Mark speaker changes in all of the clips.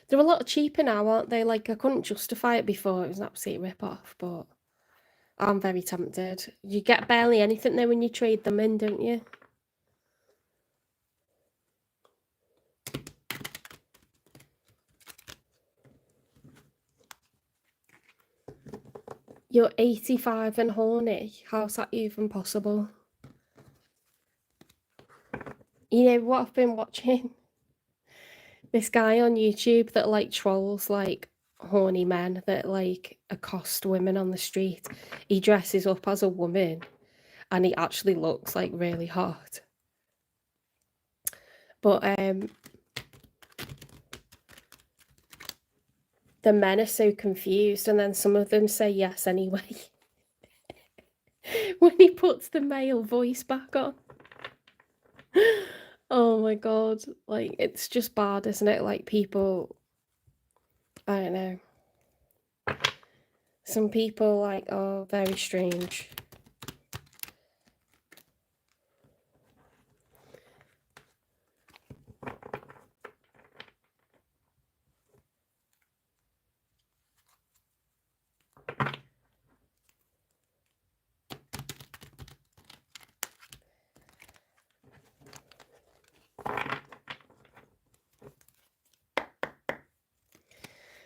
Speaker 1: They're a lot cheaper now, aren't they? Like, I couldn't justify it before. It was an absolute rip-off, but I'm very tempted. You get barely anything there when you trade them in, don't you? You're 85 and horny. How's that even possible? You know what I've been watching? This guy on YouTube that like trolls like horny men that like accost women on the street. He dresses up as a woman and he actually looks like really hot. But the men are so confused, and then some of them say yes anyway. When he puts the male voice back on. Oh my god, like, it's just bad, isn't it? Like, people, I don't know. Some people, like, are very strange.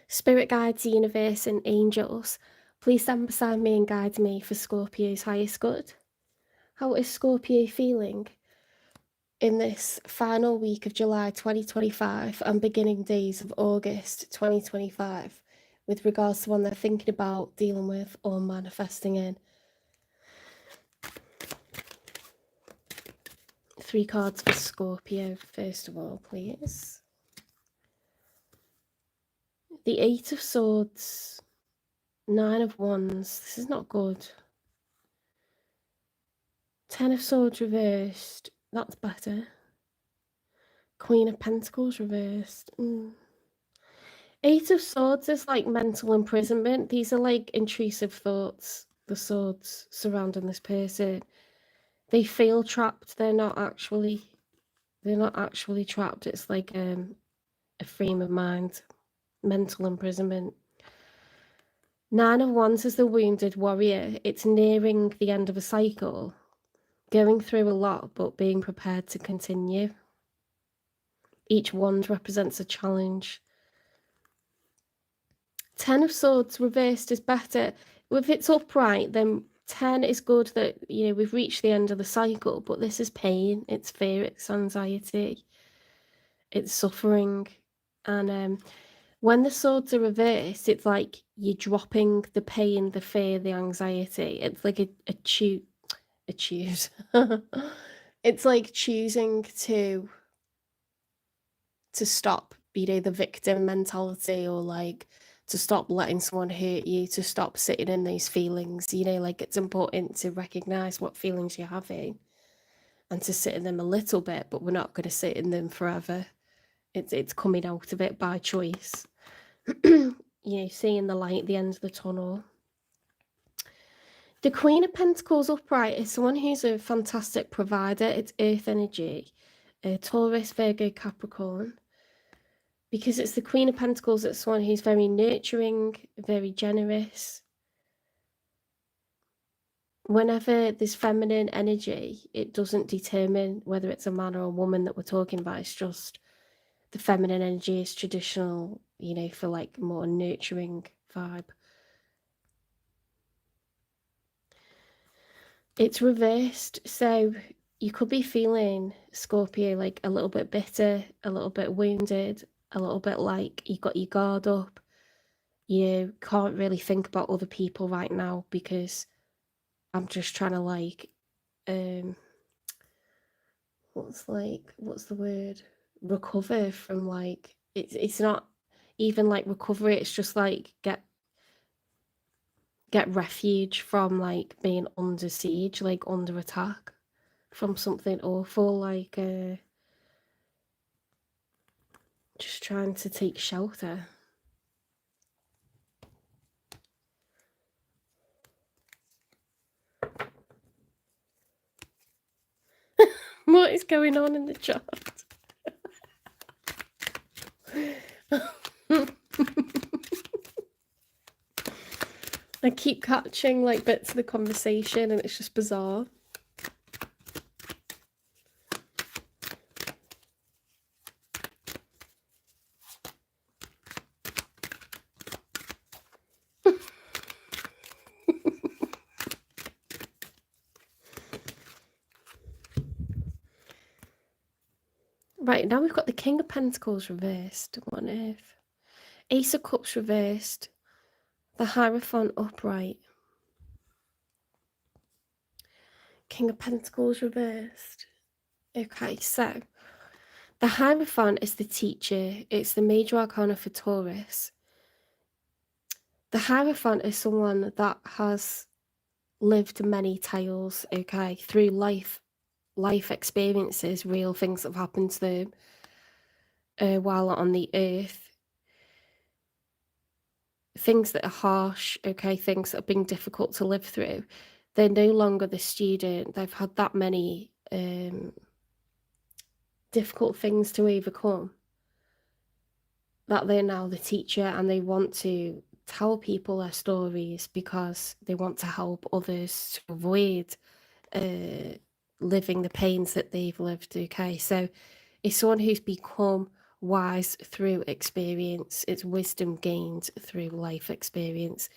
Speaker 1: Spirit guides, universe, and angels, please stand beside me and guide me for Scorpio's highest good. How is Scorpio feeling in this final week of July 2025 and beginning days of August 2025 with regards to one they're thinking about, dealing with, or manifesting in? 3 cards for Scorpio, first of all, please. The 8 of Swords, 9 of Wands. This is not good. 10 of Swords reversed. That's better. Queen of Pentacles reversed. 8 of Swords is like mental imprisonment. These are like intrusive thoughts, the swords surrounding this person. They feel trapped. They're not actually trapped. It's like a frame of mind, mental imprisonment. 9 of Wands is the wounded warrior. It's nearing the end of a cycle, going through a lot, but being prepared to continue. Each wand represents a challenge. 10 of Swords reversed is better. If it's upright, then 10 is good that, you know, we've reached the end of the cycle, but this is pain, it's fear, it's anxiety, it's suffering. And when the swords are reversed, it's like you're dropping the pain, the fear, the anxiety. It's like a choose. It's like choosing to stop, you know, the victim mentality, or like to stop letting someone hurt you, to stop sitting in these feelings. You know, like, it's important to recognize what feelings you're having and to sit in them a little bit, but we're not going to sit in them forever. It's coming out of it by choice. You know, seeing the light at the end of the tunnel. The Queen of Pentacles upright is someone who's a fantastic provider. It's earth energy, Taurus, Virgo, Capricorn. Because it's the Queen of Pentacles, it's someone who's very nurturing, very generous. Whenever there's feminine energy, it doesn't determine whether it's a man or a woman that we're talking about. It's just the feminine energy is traditional, you know, for like more nurturing vibe. It's reversed, so you could be feeling, Scorpio, like a little bit bitter, a little bit wounded, a little bit like you got your guard up. You can't really think about other people right now because I'm just trying to like, what's the word? Recover from, like, it's not even like recovery, it's just like get refuge from like being under siege, like under attack from something awful, like just trying to take shelter. What is going on in the chat? I keep catching like bits of the conversation and it's just bizarre. Right, now we've got the King of Pentacles reversed. What on earth? Ace of Cups reversed. The Hierophant upright. King of Pentacles reversed. Okay, so the Hierophant is the teacher. It's the major arcana for Taurus. The Hierophant is someone that has lived many tales, okay, through life experiences, real things that have happened to them while on the earth. Things that are harsh, okay, things that have been difficult to live through. They're no longer the student. They've had that many difficult things to overcome that they're now the teacher, and they want to tell people their stories because they want to help others to avoid living the pains that they've lived, okay? So it's someone who's become wise through experience. It's wisdom gained through life experience.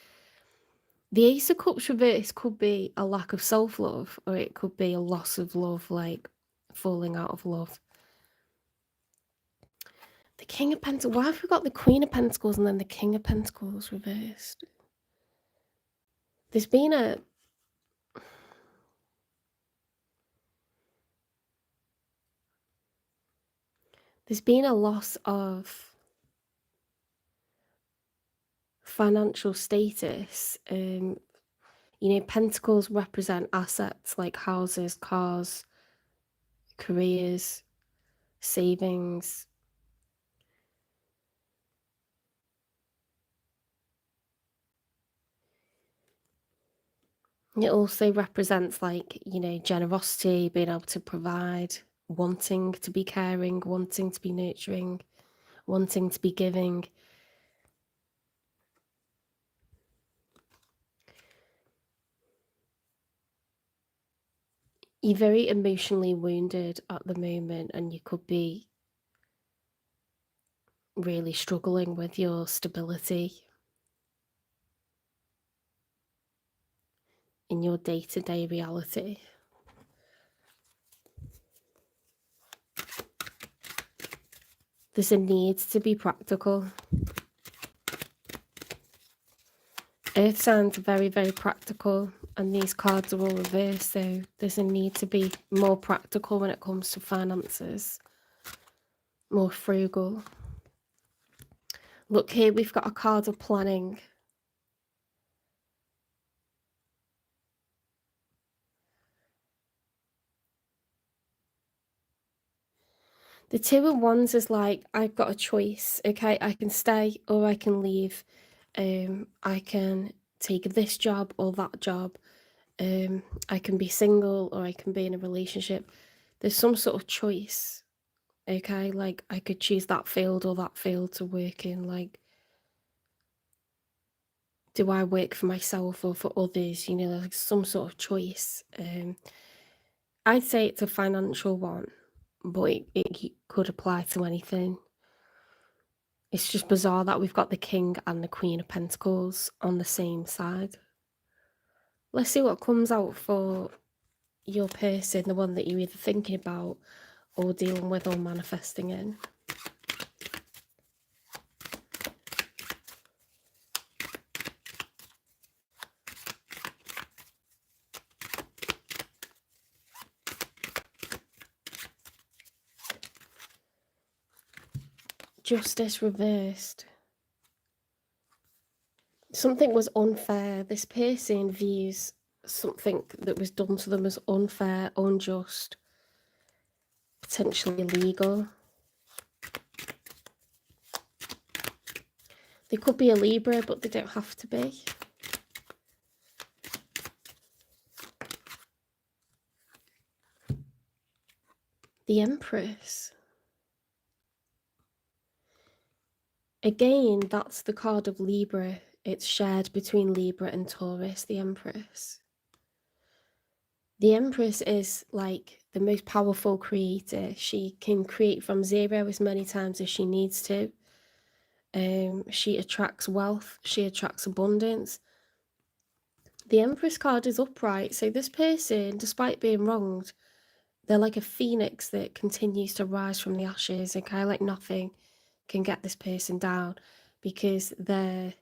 Speaker 1: The Ace of Cups reverse could be a lack of self-love, or it could be a loss of love, like falling out of love. The King of Pentacles. Why have we got the Queen of Pentacles and then the King of Pentacles reversed? There's been a loss of financial status. You know, pentacles represent assets like houses, cars, careers, savings. It also represents, like, you know, generosity, being able to provide, wanting to be caring, wanting to be nurturing, wanting to be giving. You're very emotionally wounded at the moment, and you could be really struggling with your stability in your day-to-day reality. There's a need to be practical. Earth signs are very, very practical, and these cards are all reversed, so there's a need to be more practical when it comes to finances, more frugal. Look here, we've got a card of planning. The Two of Wands is like, I've got a choice, okay? I can stay or I can leave. I can take this job or that job. I can be single or I can be in a relationship. There's some sort of choice, okay? Like, I could choose that field or that field to work in. Like, do I work for myself or for others? You know, like some sort of choice. I'd say it's a financial one, but it could apply to anything. It's just bizarre that we've got the King and the Queen of Pentacles on the same side. Let's see what comes out for your person, the one that you're either thinking about or dealing with or manifesting in. Justice reversed. Something was unfair. This person views something that was done to them as unfair, unjust, potentially illegal. They could be a Libra, but they don't have to be. The Empress. Again, that's the card of Libra. It's shared between Libra and Taurus, the Empress. The Empress is like the most powerful creator. She can create from zero as many times as she needs to. She attracts wealth. She attracts abundance. The Empress card is upright. So this person, despite being wronged, they're like a phoenix that continues to rise from the ashes. Okay, like nothing can get this person down because their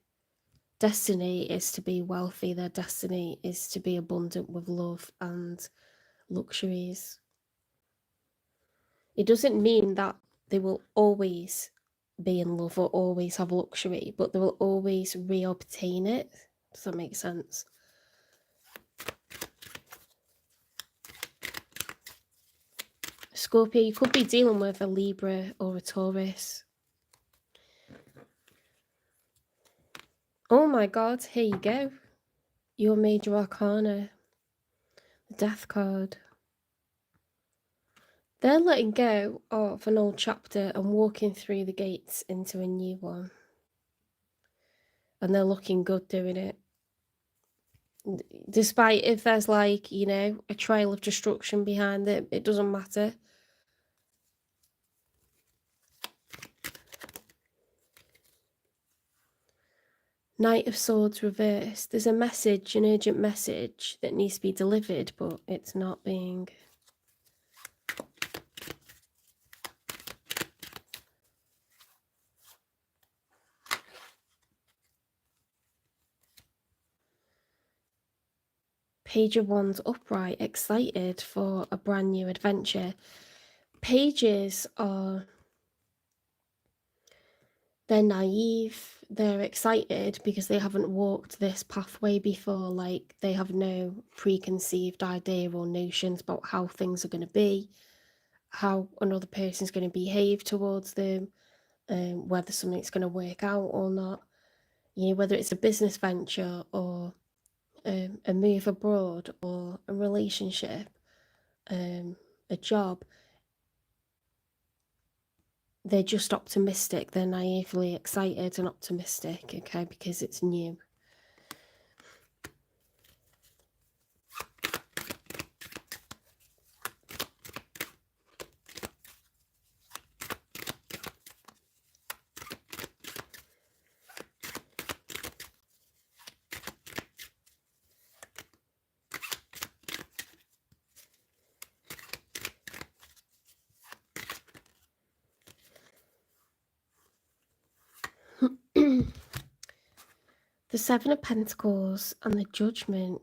Speaker 1: destiny is to be wealthy. Their destiny is to be abundant with love and luxuries. It doesn't mean that they will always be in love or always have luxury, but they will always reobtain it. Does that make sense? Scorpio, you could be dealing with a Libra or a Taurus. Oh my god, here you go. Your major arcana. The Death card. They're letting go of an old chapter and walking through the gates into a new one. And they're looking good doing it. Despite if there's like, you know, a trail of destruction behind it, it doesn't matter. Knight of Swords reversed. There's a message, an urgent message that needs to be delivered, but it's not being... Page of Wands upright, excited for a brand new adventure. Pages are... they're naive, they're excited because they haven't walked this pathway before, like they have no preconceived idea or notions about how things are going to be, how another person's going to behave towards them, whether something's going to work out or not. You know, whether it's a business venture or a move abroad or a relationship, a job. They're just optimistic. They're naively excited and optimistic, okay, because it's new. The Seven of Pentacles and the Judgment,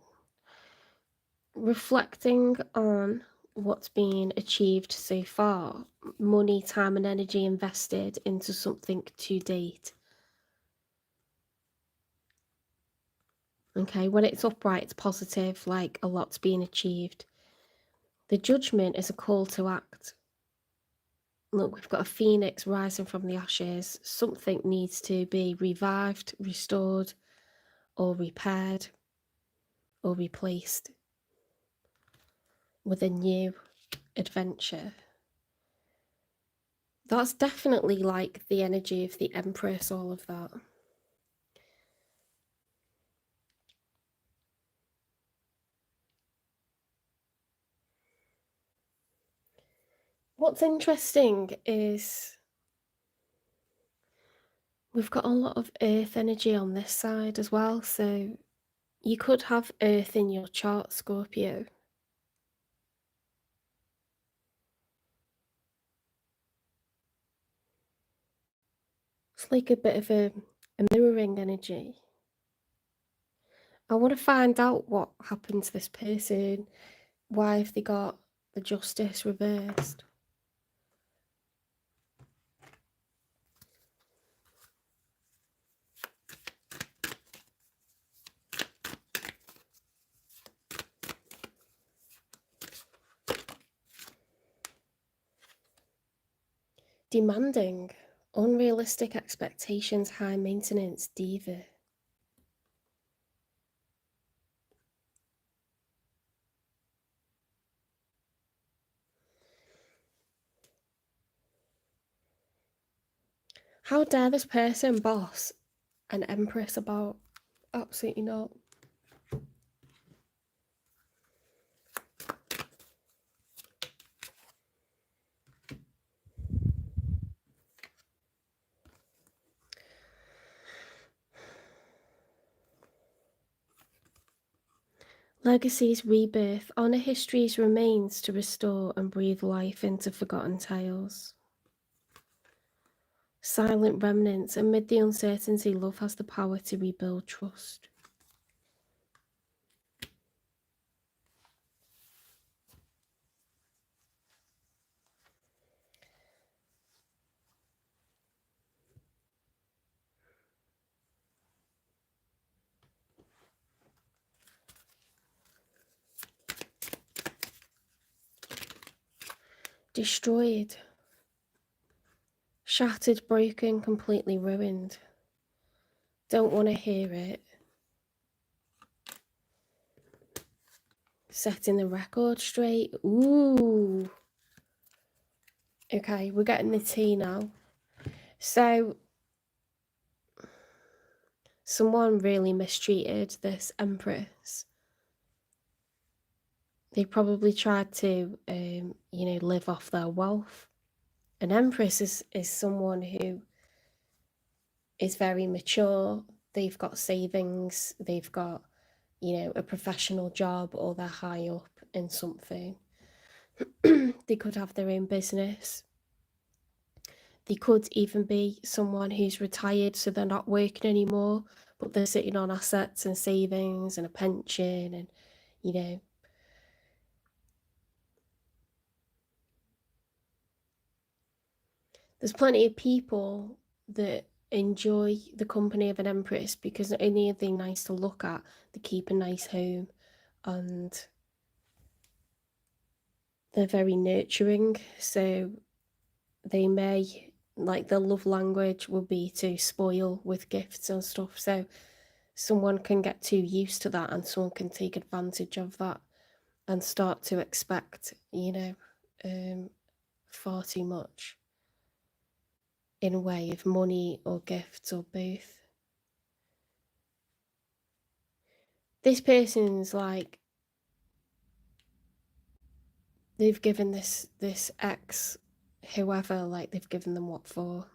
Speaker 1: reflecting on what's been achieved so far, money, time and energy invested into something to date. Okay, when it's upright, it's positive, like a lot's being achieved. The Judgment is a call to act. Look, we've got a phoenix rising from the ashes. Something needs to be revived, restored, or repaired, or replaced with a new adventure. That's definitely like the energy of the Empress, all of that. What's interesting is we've got a lot of earth energy on this side as well, so you could have earth in your chart, Scorpio. It's like a bit of a mirroring energy. I want to find out what happened to this person. Why have they got the Justice reversed? Demanding, unrealistic expectations, high maintenance, diva. How dare this person boss an Empress about? Absolutely not. Legacy's rebirth. Honour history's remains to restore and breathe life into forgotten tales. Silent remnants. Amid the uncertainty, love has the power to rebuild trust. Destroyed. Shattered, broken, completely ruined. Don't want to hear it. Setting the record straight. Ooh. Okay, we're getting the tea now. So, someone really mistreated this empress. They probably tried to, live off their wealth. An empress is someone who is very mature. They've got savings. They've got, a professional job, or they're high up in something. They could have their own business. They could even be someone who's retired, so they're not working anymore, but they're sitting on assets and savings and a pension and, there's plenty of people that enjoy the company of an empress because not only are they nice to look at, they keep a nice home and they're very nurturing. So they may, like, their love language will be to spoil with gifts and stuff. So someone can get too used to that and someone can take advantage of that and start to expect, far too much in a way of money or gifts or both. This person's like, they've given this ex, whoever, like, they've given them what for.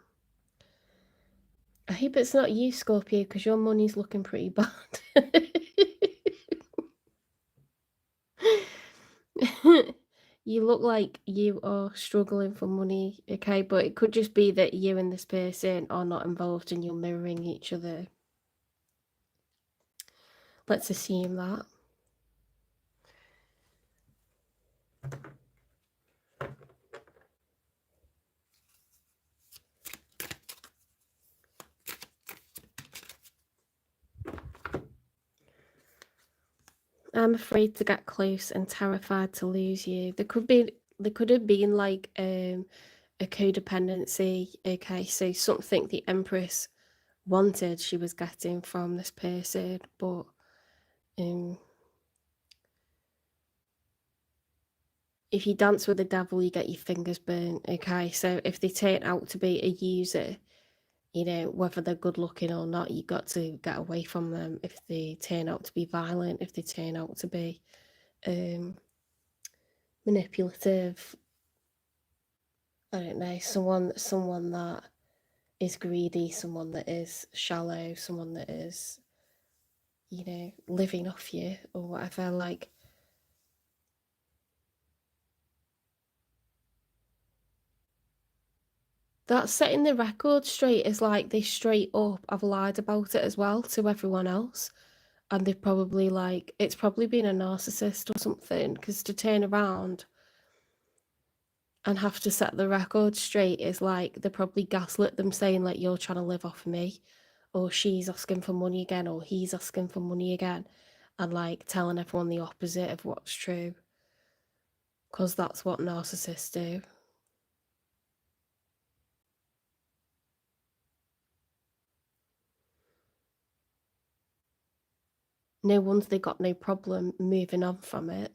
Speaker 1: I hope it's not you, Scorpio, because your money's looking pretty bad. You look like you are struggling for money, okay? But it could just be that you and this person are not involved and you're mirroring each other. Let's assume that. I'm afraid to get close and terrified to lose you. There could have been like a codependency. Okay, so something the Empress wanted she was getting from this person, but if you dance with the devil, you get your fingers burnt. Okay, so if they turn out to be a user, whether they're good looking or not, you got to get away from them. If they turn out to be violent, if they turn out to be manipulative, I don't know, someone that is greedy, someone that is shallow, someone that is, living off you or whatever, like, that setting the record straight is like they straight up have lied about it as well to everyone else. And they've probably, like, it's probably been a narcissist or something, because to turn around and have to set the record straight is like they probably gaslit them, saying, like, you're trying to live off me, or she's asking for money again, or he's asking for money again, and, like, telling everyone the opposite of what's true, because that's what narcissists do. No wonder they got no problem moving on from it.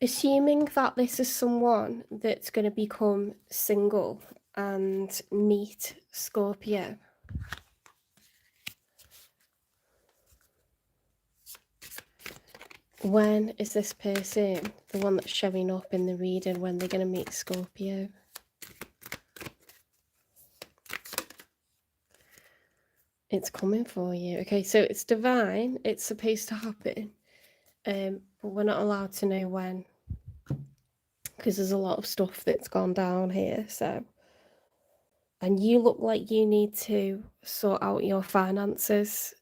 Speaker 1: Assuming that this is someone that's going to become single and meet Scorpio. When is this person, the one that's showing up in the reading, when they're going to meet Scorpio? It's coming for you. Okay, so it's divine. It's supposed to happen. But we're not allowed to know when, because there's a lot of stuff that's gone down here. So, and you look like you need to sort out your finances.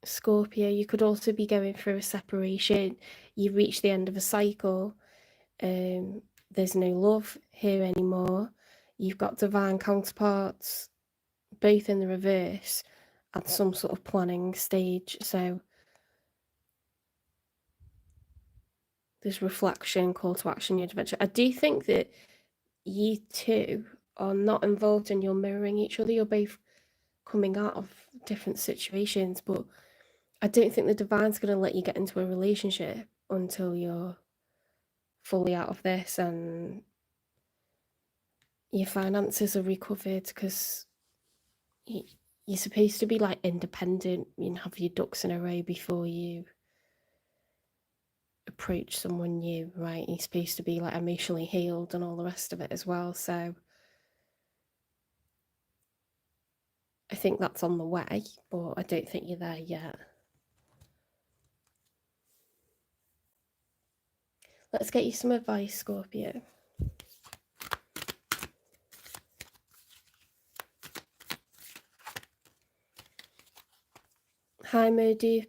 Speaker 1: Scorpio, you could also be going through a separation. You've reached the end of a cycle. There's no love here anymore. You've got divine counterparts, both in the reverse, at some sort of planning stage. So there's reflection, call to action, your adventure. I do think that you two are not involved and you're mirroring each other. You're both coming out of different situations, but I don't think the divine's going to let you get into a relationship until you're fully out of this and your finances are recovered, because you're supposed to be like independent and have your ducks in a row before you approach someone new, right? You're supposed to be like emotionally healed and all the rest of it as well. So I think that's on the way, but I don't think you're there yet. Let's get you some advice, Scorpio. Hi, Modupe.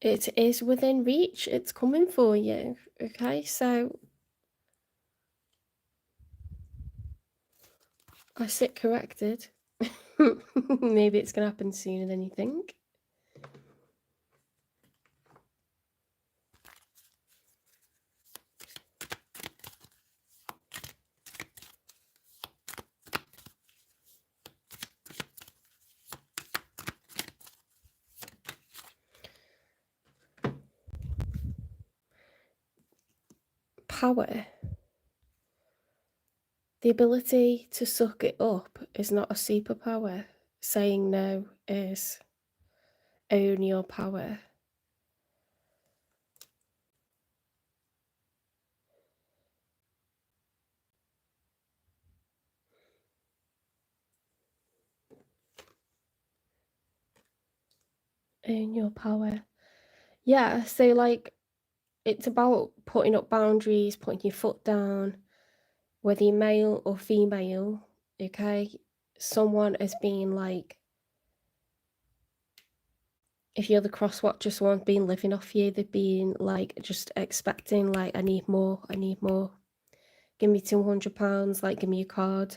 Speaker 1: It is within reach. It's coming for you. Okay, so I sit corrected. Maybe it's going to happen sooner than you think. Power. The ability to suck it up is not a superpower. Saying no is. Own your power. Own your power. Yeah, so like it's about putting up boundaries, putting your foot down, whether you're male or female, okay? Someone has been like, if you're the cross-watcher, someone's been living off you. They've been like just expecting, like, I need more, I need more. Give me £200, like, give me a card.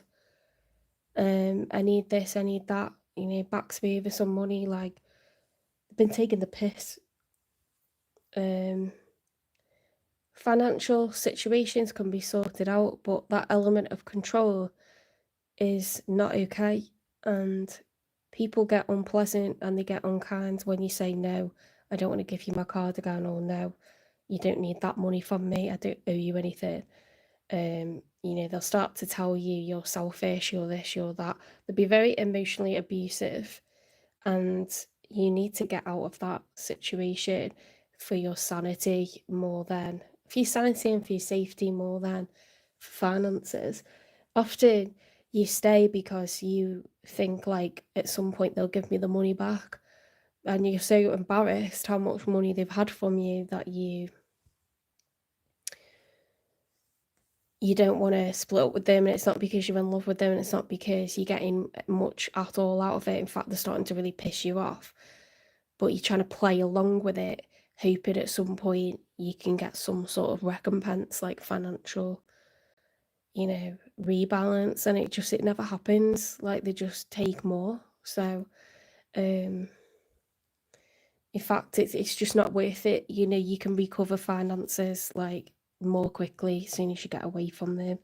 Speaker 1: I need this, I need that. You know, backs me over some money. Like, they've been taking the piss. Financial situations can be sorted out, but that element of control is not okay. And people get unpleasant and they get unkind when you say, no, I don't want to give you my cardigan, or no, you don't need that money from me, I don't owe you anything. You know, they'll start to tell you you're selfish, you're this, you're that. They'll be very emotionally abusive, and you need to get out of that situation for your sanity more than for your sanity and for your safety more than for finances. Often you stay because you think like at some point they'll give me the money back, and you're so embarrassed how much money they've had from you that you don't want to split up with them. And it's not because you're in love with them, and it's not because you're getting much at all out of it. In fact, they're starting to really piss you off, but you're trying to play along with it, hoping at some point you can get some sort of recompense, like financial, you know, rebalance, and it never happens. Like, they just take more. So in fact, it's just not worth it. You know, you can recover finances like more quickly as soon as you get away from them.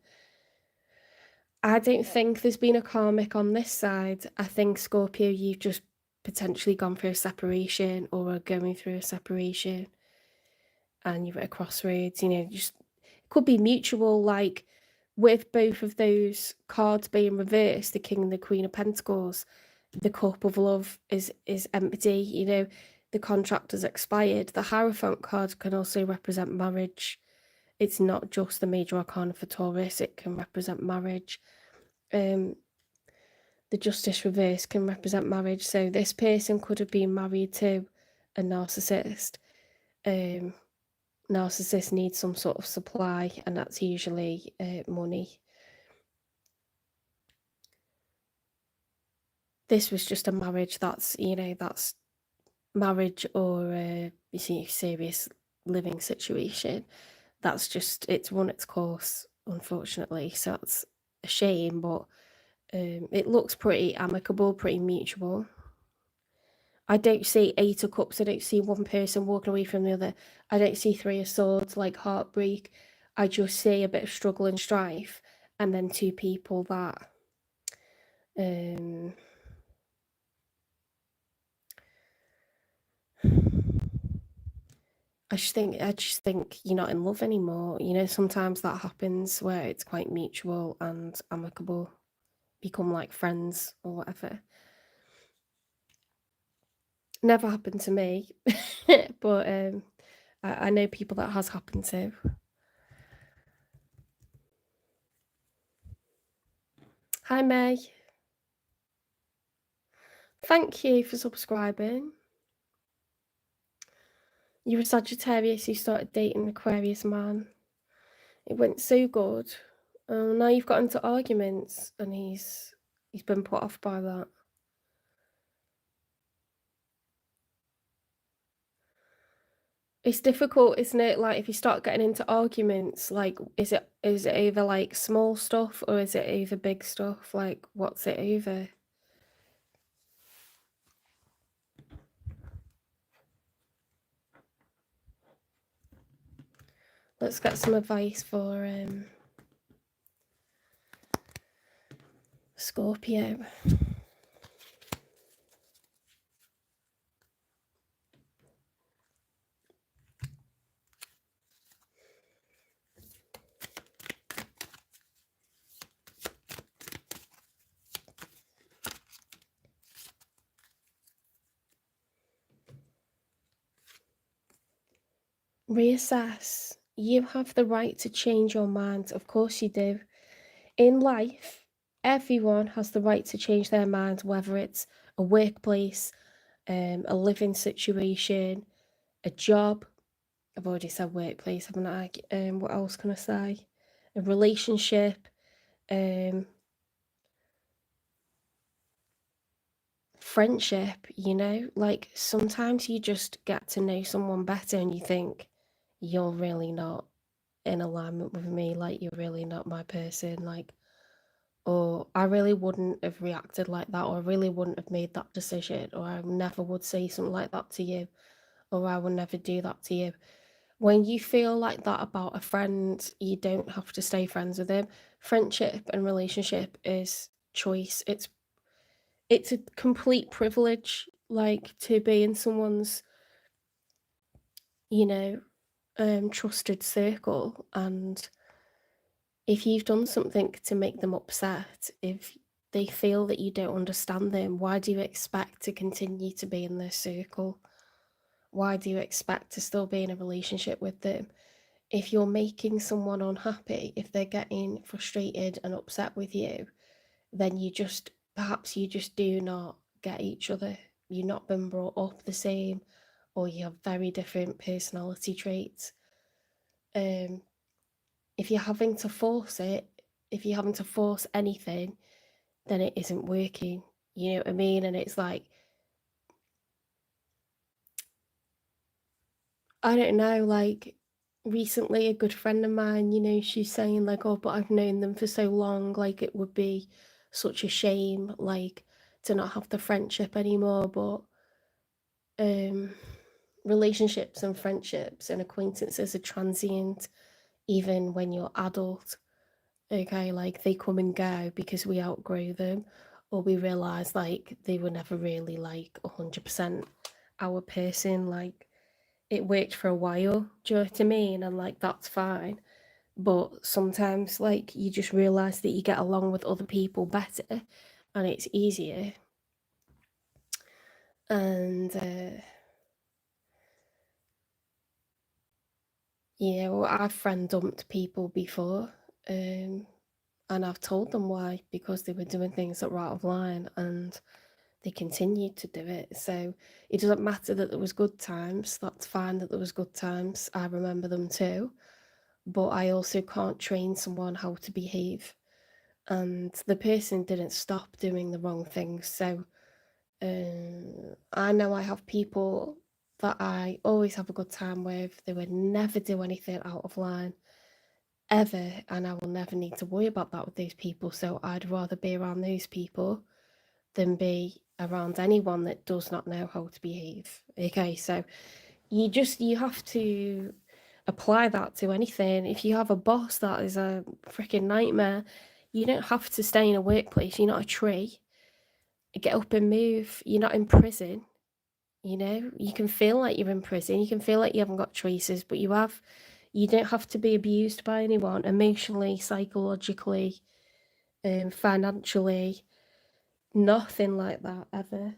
Speaker 1: I don't think there's been a karmic on this side. I think, Scorpio, you've just potentially gone through a separation or are going through a separation and you're at a crossroads, you know, just it could be mutual, like with both of those cards being reversed, the King and the Queen of Pentacles, the cup of love is empty, you know, the contract has expired. The Hierophant card can also represent marriage. It's not just the major arcana for Taurus, it can represent marriage. The Justice reverse can represent marriage. So this person could have been married to a narcissist. Narcissists need some sort of supply, and that's usually money. This was just a marriage that's, you know, that's marriage or you see, serious living situation. That's just, it's run its course, unfortunately. So that's a shame, but it looks pretty amicable, pretty mutual. I don't see 8 of Cups. I don't see one person walking away from the other. I don't see 3 of Swords, like heartbreak. I just see a bit of struggle and strife, and then 2 people that I just think you're not in love anymore. You know, sometimes that happens where it's quite mutual and amicable, become like friends or whatever. Never happened to me, but I know people that has happened to. Hi, May. Thank you for subscribing. You're a Sagittarius who started dating an Aquarius man. It went so good. Now you've got into arguments and he's been put off by that. It's difficult, isn't it? Like, if you start getting into arguments, like, is it over like small stuff or is it over big stuff? Like, what's it over? Let's get some advice for Scorpio. Reassess. You have the right to change your mind. Of course you do. In life, everyone has the right to change their mind, whether it's a workplace, a living situation, a job. I've already said workplace, haven't I? What else can I say? A relationship, friendship, you know? Like, sometimes you just get to know someone better and you think, you're really not in alignment with me, like, you're really not my person, like, or I really wouldn't have reacted like that, or I really wouldn't have made that decision, or I never would say something like that to you, or I would never do that to you. When you feel like that about a friend, you don't have to stay friends with them. Friendship and relationship is choice. It's a complete privilege, like, to be in someone's, you know, trusted circle. And if you've done something to make them upset, if they feel that you don't understand them, why do you expect to continue to be in their circle? Why do you expect to still be in a relationship with them? If you're making someone unhappy, if they're getting frustrated and upset with you, then perhaps you just do not get each other. You've not been brought up the same, or you have very different personality traits. If you're having to force it, if you're having to force anything, then it isn't working. You know what I mean? And it's like, I don't know, like, recently a good friend of mine, you know, she's saying like, oh, but I've known them for so long, like, it would be such a shame, like, to not have the friendship anymore. But relationships and friendships and acquaintances are transient, even when you're adult. okay? Like, they come and go because we outgrow them, or we realise, like, they were never really, like, 100% our person. Like, it worked for a while, do you know what I mean? And, like, that's fine. But sometimes, like, you just realise that you get along with other people better, and it's easier. And, you know, I've friend dumped people before, and I've told them why, because they were doing things that were out of line, and they continued to do it. So it doesn't matter that there was good times. That's fine that there was good times. I remember them too. But I also can't train someone how to behave. And the person didn't stop doing the wrong things. So I know I have people that I always have a good time with. They would never do anything out of line, ever, and I will never need to worry about that with those people. So I'd rather be around those people than be around anyone that does not know how to behave. Okay, so you have to apply that to anything. If you have a boss that is a freaking nightmare, you don't have to stay in a workplace. You're not a tree. Get up and move. You're not in prison. You know, you can feel like you're in prison. You can feel like you haven't got choices, but you have. You don't have to be abused by anyone emotionally, psychologically, financially. Nothing like that ever.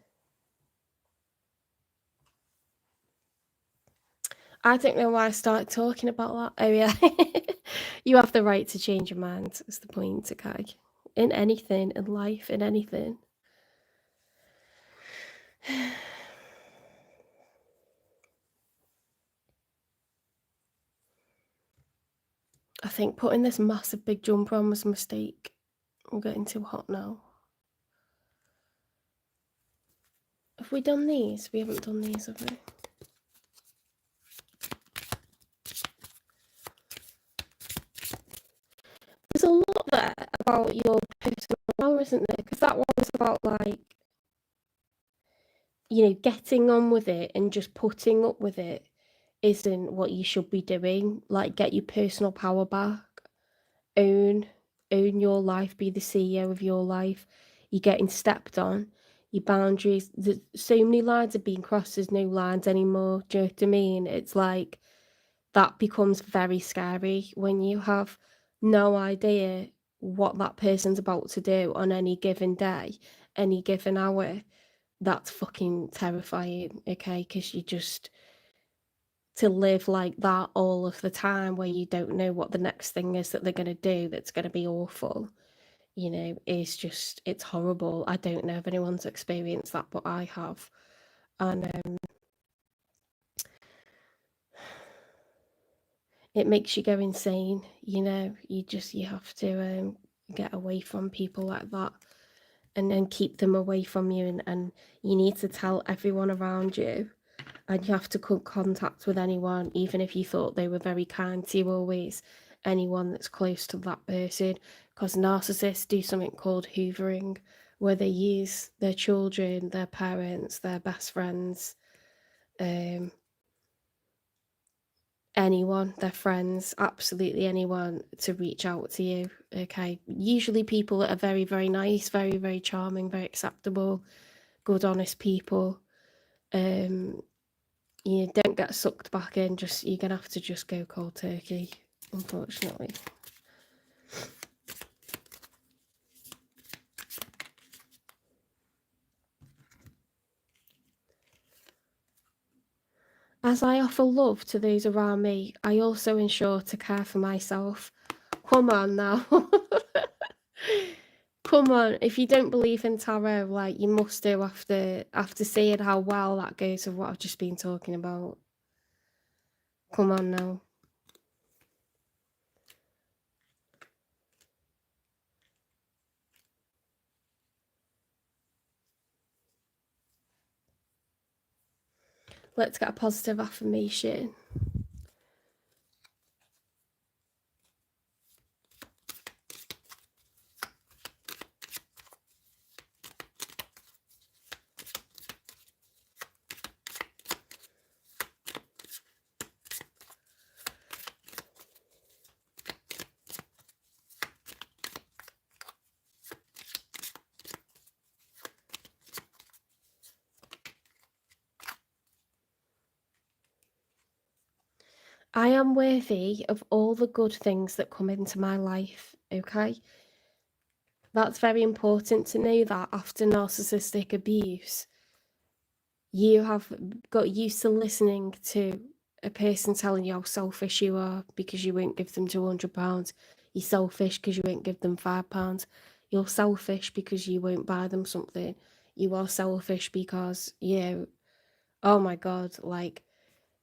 Speaker 1: I don't know why I started talking about that. Oh yeah, you have the right to change your mind. Is the point, okay? In anything, in life, in anything. I think putting this massive big jumper on was a mistake. I'm getting too hot now. Have we done these? We haven't done these, have we? There's a lot there about your personal power, isn't there? Because that one was about, like, you know, getting on with it and just putting up with it isn't what you should be doing. Like, get your personal power back. Own your life, be the CEO of your life. You're getting stepped on, your boundaries. There's so many lines are being crossed, there's no lines anymore. Do you know what I mean? It's like that becomes very scary when you have no idea what that person's about to do on any given day, any given hour. That's fucking terrifying, okay? Because you just, to live like that all of the time where you don't know what the next thing is that they're going to do that's going to be awful, you know, is just, it's horrible. I don't know if anyone's experienced that, but I have. And it makes you go insane, you know. You have to get away from people like that, and then keep them away from you, and you need to tell everyone around you, and you have to cut contact with anyone, even if you thought they were very kind to you always, anyone that's close to that person, because narcissists do something called hoovering, where they use their children, their parents, their best friends, anyone, their friends, absolutely anyone, to reach out to you, okay? Usually people that are very, very nice, very, very charming, very acceptable, good, honest people. You don't get sucked back in, just, you're gonna have to just go cold turkey, unfortunately. As I offer love to those around me, I also ensure to care for myself. Come on now. Come on, if you don't believe in tarot, like, you must do after seeing how well that goes with what I've just been talking about. Come on now. Let's get a positive affirmation. I am worthy of all the good things that come into my life, okay? That's very important to know that after narcissistic abuse, you have got used to listening to a person telling you how selfish you are because you won't give them £200. You're selfish because you won't give them £5. You're selfish because you won't buy them something. You are selfish because oh my God, like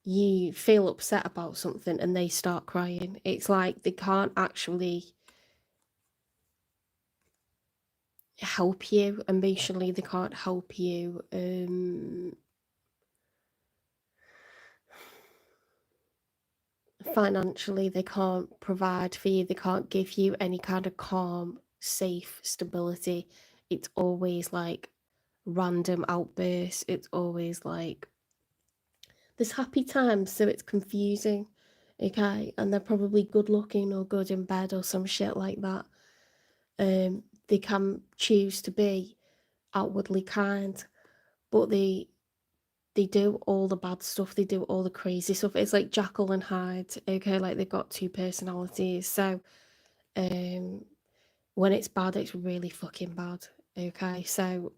Speaker 1: you feel upset about something and they start crying. It's like they can't actually help you emotionally, they can't help you financially, they can't provide for you, they can't give you any kind of calm, safe stability. It's always like random outbursts, it's always like there's happy times, so it's confusing, okay? And they're probably good looking or good in bed or some shit like that. They can choose to be outwardly kind, but they do all the bad stuff, they do all the crazy stuff. It's like Jekyll and Hyde, okay? Like they've got two personalities. So when it's bad, it's really fucking bad, okay? So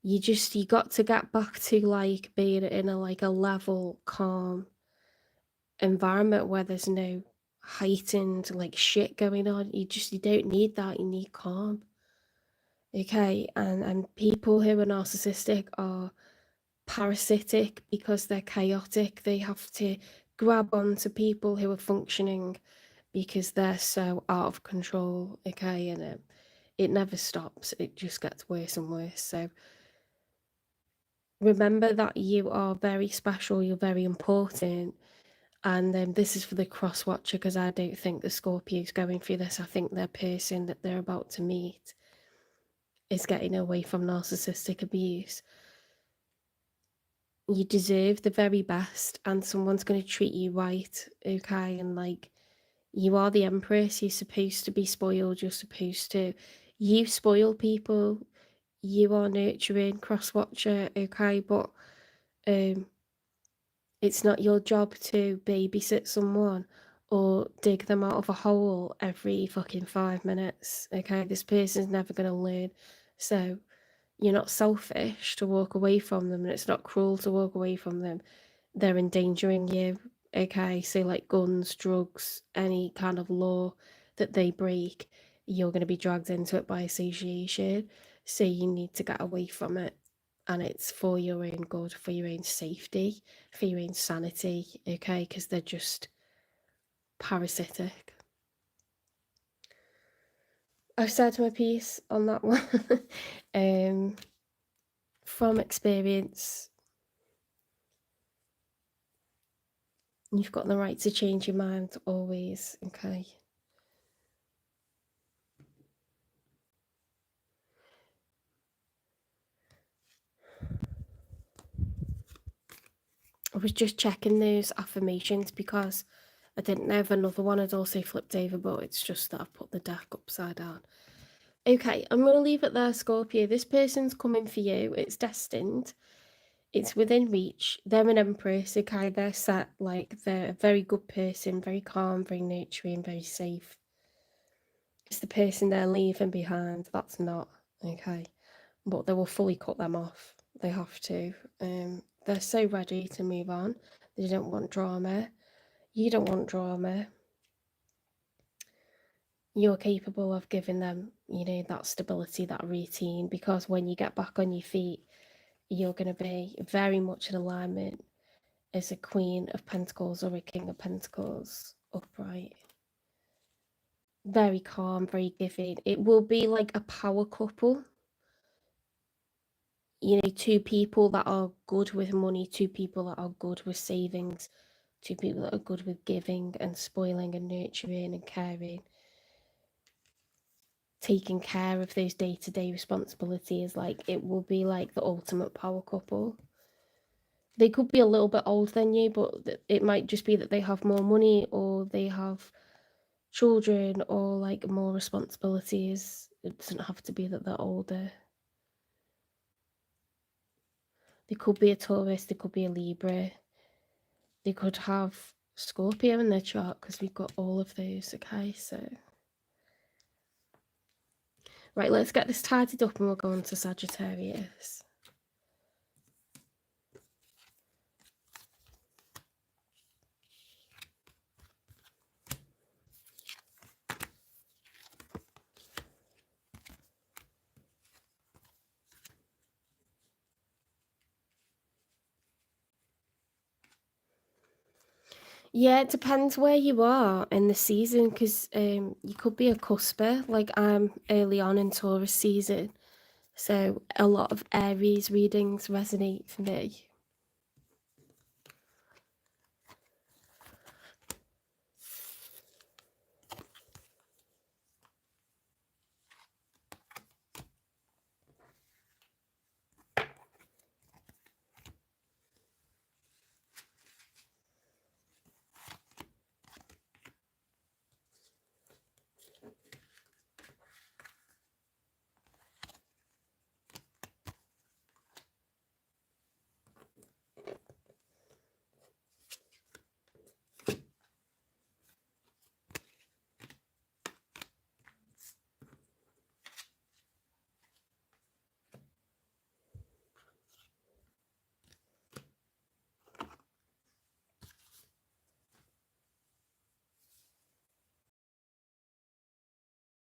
Speaker 1: you got to get back to like being in a like a level, calm environment where there's no heightened like shit going on. You don't need that, you need calm. Okay, and people who are narcissistic are parasitic because they're chaotic. They have to grab onto people who are functioning because they're so out of control. Okay, and it never stops. It just gets worse and worse. So remember that you are very special. You're very important. And this is for the cross watcher because I don't think the Scorpio's going through this. I think their person that they're about to meet is getting away from narcissistic abuse. You deserve the very best and someone's going to treat you right, okay? And like, you are the empress, you're supposed to be spoiled, you spoil people, you are nurturing, cross-watcher, okay? But it's not your job to babysit someone or dig them out of a hole every fucking 5 minutes, okay? This person's never going to learn. So you're not selfish to walk away from them, and it's not cruel to walk away from them. They're endangering you, okay? So like guns, drugs, any kind of law that they break, you're going to be dragged into it by association. So you need to get away from it, and it's for your own good, for your own safety, for your own sanity, okay? Because they're just parasitic. I've said my piece on that one. From experience, you've got the right to change your mind always, okay? I was just checking those affirmations because I didn't know if another one had also flipped over, but it's just that I've put the deck upside down. Okay, I'm going to leave it there, Scorpio. This person's coming for you. It's destined. It's within reach. They're an empress, okay? They're set, like, they're a very good person, very calm, very nurturing, very safe. It's the person they're leaving behind. That's not, okay? But they will fully cut them off. They have to. They're so ready to move on. They don't want drama. You don't want drama. You're capable of giving them, that stability, that routine, because when you get back on your feet, you're going to be very much in alignment as a Queen of Pentacles or a King of Pentacles upright. Very calm, very giving. It will be like a power couple. Two people that are good with money, two people that are good with savings, two people that are good with giving and spoiling and nurturing and caring. Taking care of those day-to-day responsibilities. Like, it will be like the ultimate power couple. They could be a little bit older than you, but it might just be that they have more money or they have children or like more responsibilities. It doesn't have to be that they're older. They could be a Taurus, they could be a Libra. they could have Scorpio in their chart because we've got all of those. Okay, so right, let's get this tidied up and we'll go on to Sagittarius. Yeah, it depends where you are in the season because you could be a cusper, like I'm early on in Taurus season. So a lot of Aries readings resonate for me.